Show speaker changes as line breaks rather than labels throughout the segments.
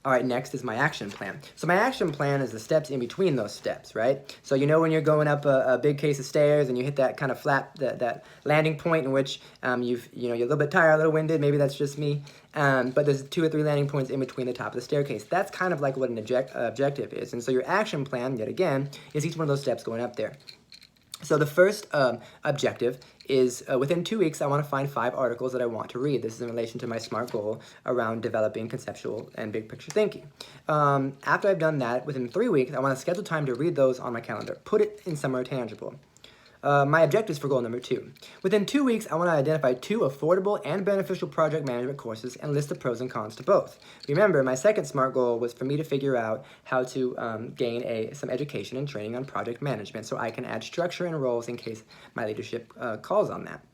All right, next is my action plan. So my action plan is the steps in between those steps, right? So you know when you're going up a big case of stairs and you hit that kind of flat, that landing point in which you're a little bit tired, a little winded, maybe that's just me, but there's 2 or 3 landing points in between the top of the staircase. That's kind of like what an objective is. And so your action plan, yet again, is each one of those steps going up there. So the first objective is within 2 weeks, I want to find 5 articles that I want to read. This is in relation to my SMART goal around developing conceptual and big picture thinking. After I've done that, within 3 weeks, I want to schedule time to read those on my calendar. Put it in somewhere tangible. My objectives for goal number 2. Within 2 weeks, I want to identify 2 affordable and beneficial project management courses and list the pros and cons to both. Remember, my second SMART goal was for me to figure out how to gain some education and training on project management so I can add structure and roles in case my leadership calls on that.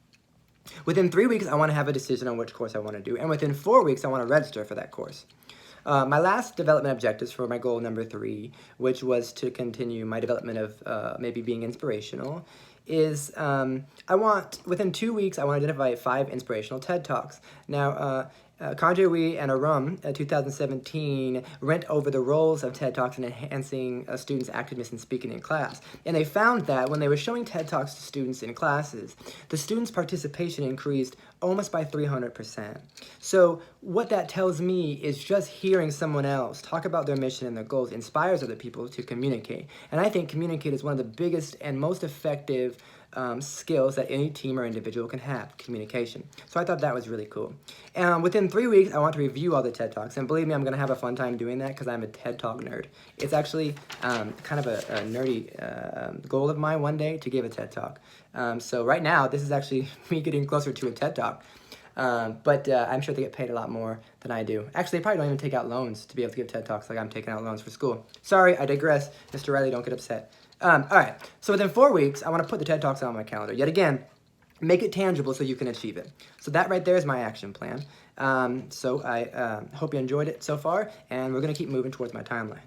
Within 3 weeks, I want to have a decision on which course I want to do, and within 4 weeks, I want to register for that course. My last development objectives for my goal number 3, which was to continue my development of maybe being inspirational, is within 2 weeks, I want to identify 5 inspirational TED Talks. Now, Kanye Wee and Arum, 2017, went over the roles of TED Talks in enhancing students' activeness in speaking in class. And they found that when they were showing TED Talks to students in classes, the students' participation increased almost by 300%. So what that tells me is just hearing someone else talk about their mission and their goals inspires other people to communicate. And I think communicate is one of the biggest and most effective skills that any team or individual can have, communication. So I thought that was really cool. And within 3 weeks, I want to review all the TED Talks. And believe me, I'm going to have a fun time doing that because I'm a TED Talk nerd. It's actually kind of a nerdy goal of mine one day to give a TED Talk. So right now, this is actually me getting closer to a TED Talk. But I'm sure they get paid a lot more than I do. Actually, they probably don't even take out loans to be able to give TED Talks like I'm taking out loans for school. Sorry, I digress. Mr. Riley, don't get upset. All right, so within 4 weeks, I want to put the TED Talks on my calendar. Yet again, make it tangible so you can achieve it. So that right there is my action plan. So I hope you enjoyed it so far, and we're going to keep moving towards my timeline.